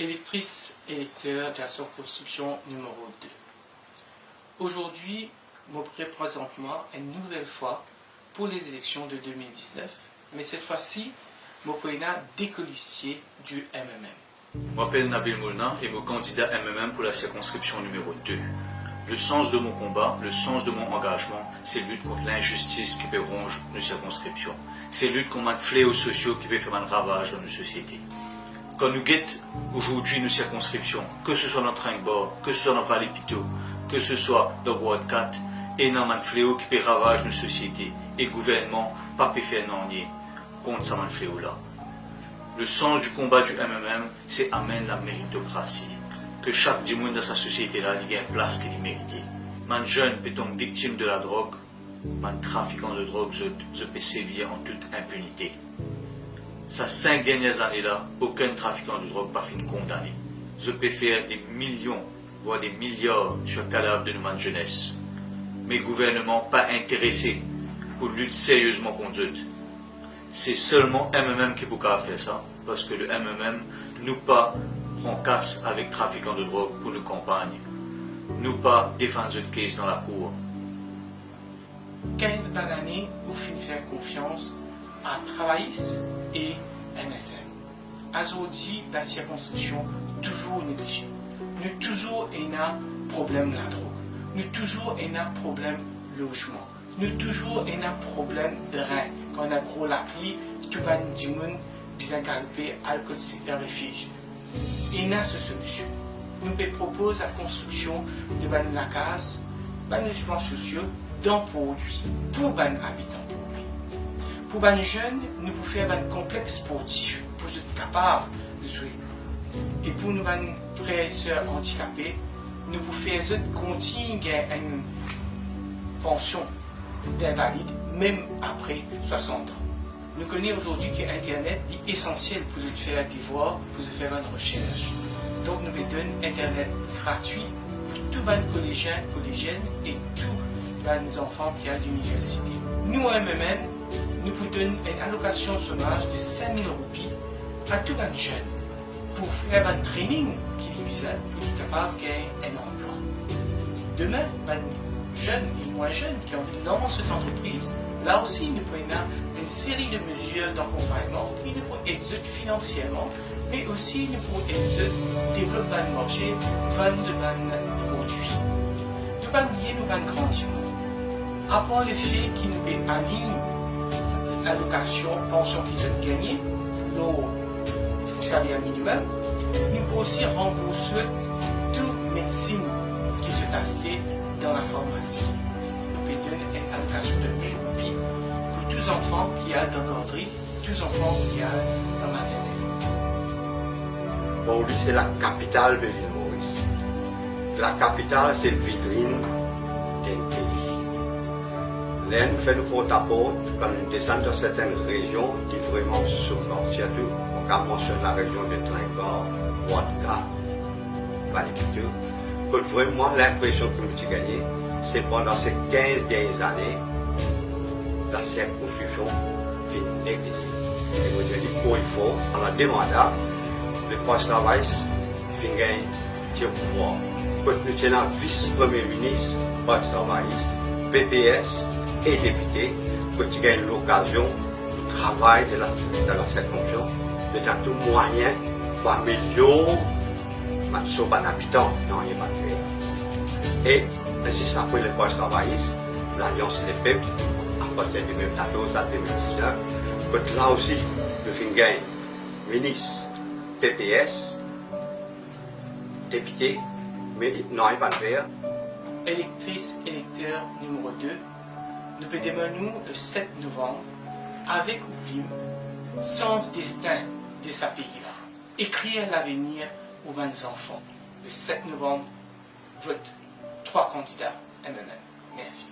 Électrices et électeurs de la circonscription numéro 2. Aujourd'hui, je me présente une nouvelle fois pour les élections de 2019, mais cette fois-ci, je suis décolissier du MMM. Je m'appelle Nabil Moulna et je suis candidat MMM pour la circonscription numéro 2. Le sens de mon combat, le sens de mon engagement, c'est lutte contre l'injustice qui peut ronger nos circonscriptions. C'est lutte contre les fléaux sociaux qui peut faire un ravage dans nos sociétés. Quand nous guettons aujourd'hui nos circonscriptions, que ce soit dans Trinquebord, que ce soit dans Vallée-Piteau, que ce soit dans Ward 4, et dans un fléau qui peut ravager nos sociétés, et le gouvernement pas peut faire non contre ce fléau-là. Le sens du combat du MMM, c'est amener la méritocratie. Que chaque dimanche dans sa société-là, il y ait une place qu'il mérite. Man jeune peut tomber victime de la drogue, man trafiquant de drogue, je peux sévir en toute impunité. Ces 5 dernières années-là, aucun trafiquant de drogue n'a fini condamné. Je peux faire des millions, voire des milliards sur le cadavre de notre jeunesse. Mais le gouvernement pas intéressé pour lutter sérieusement contre eux. C'est seulement MMM qui peut faire ça, parce que le MMM nous pas prend casse avec trafiquants de drogue pour nos campagnes. Nous pas défendre notre case dans la cour. 15 bonnes années où finir faire confiance à Travaillis et MSM. Aujourd'hui, la circonscription toujours négligée. Nous toujours un problème la drogue. Nous toujours un problème logement. Nous toujours un problème de rein. Quand on a gros la pluie, tout le monde bien galopé à le refuge. Il y a cette solution. Nous proposons la construction de la case, de logements sociaux d'un produit pour les habitants. Pour les jeunes, nous pouvons faire un complexe sportif pour être capables de jouer. Et pour nos frères et sœurs handicapés, nous pouvons faire continuer une pension d'invalide même après 60 ans. Nous connaissons aujourd'hui que Internet est essentiel pour faire des devoirs, pour faire une recherche. Donc nous donnons Internet gratuit pour tous les collégiennes et tous les enfants qui ont l'université. Nous, MMM, nous vous donnons une allocation chômage de 5 000 roupies à tous les jeunes pour faire un training qui est bizarre, pour être capable de gagner un emploi. Demain, les jeunes et moins jeunes qui ont dans cette entreprise, là aussi, nous pouvons avoir une série de mesures d'accompagnement qui nous pourront aider financièrement, mais aussi nous pourront aider à développer le marché, vendre des produits. Nous allons oublier nos grands timons. À part le fait qu'ils nous alignent l'allocation, pension qui sont gagnée, le salaire minimum, nous pouvons aussi rembourser toute médecine qui se testent dans la pharmacie. Nous pouvons donner une allocation de 1000 roupies pour tous les enfants qui ont dans l'ordrie, tous les enfants qui ont dans la maternelle. Bon, lui, c'est la capitale de l'île Maurice. La capitale, c'est le vitrine d'un pays. Là, nous faisons le porte-à-porte quand nous descendons dans certaines régions qui sont vraiment souffrantes. Surtout, on a mentionné la région de Trinquebord, Wodka, Vallée-Piteau. Vraiment, l'impression que nous avons gagnée, c'est pendant ces 15 dernières années, la circonscription fait négligée. Et vous avez dit, pour il faut, on a demandé, le poste-travail fait gagner le pouvoir. Quand nous avons vice-premier ministre, poste-travail, PPS et député, quand tu gagnes l'occasion de travailler de la circonscription, de tout moyen pour améliorer les habitants dans les matériels. Et c'est ça pour les post-travaillistes, l'Alliance des peuples, à partir de 2014 à 2019, que là aussi, nous faisons gagner ministre, PPS, député, mais non, il va le faire. Électrice, électeur numéro 2, nous démarrons le 7 novembre avec Oublim, sans destin de ce pays-là. Écrire l'avenir aux 20 enfants. Le 7 novembre, vote 3 candidats MMM. Merci.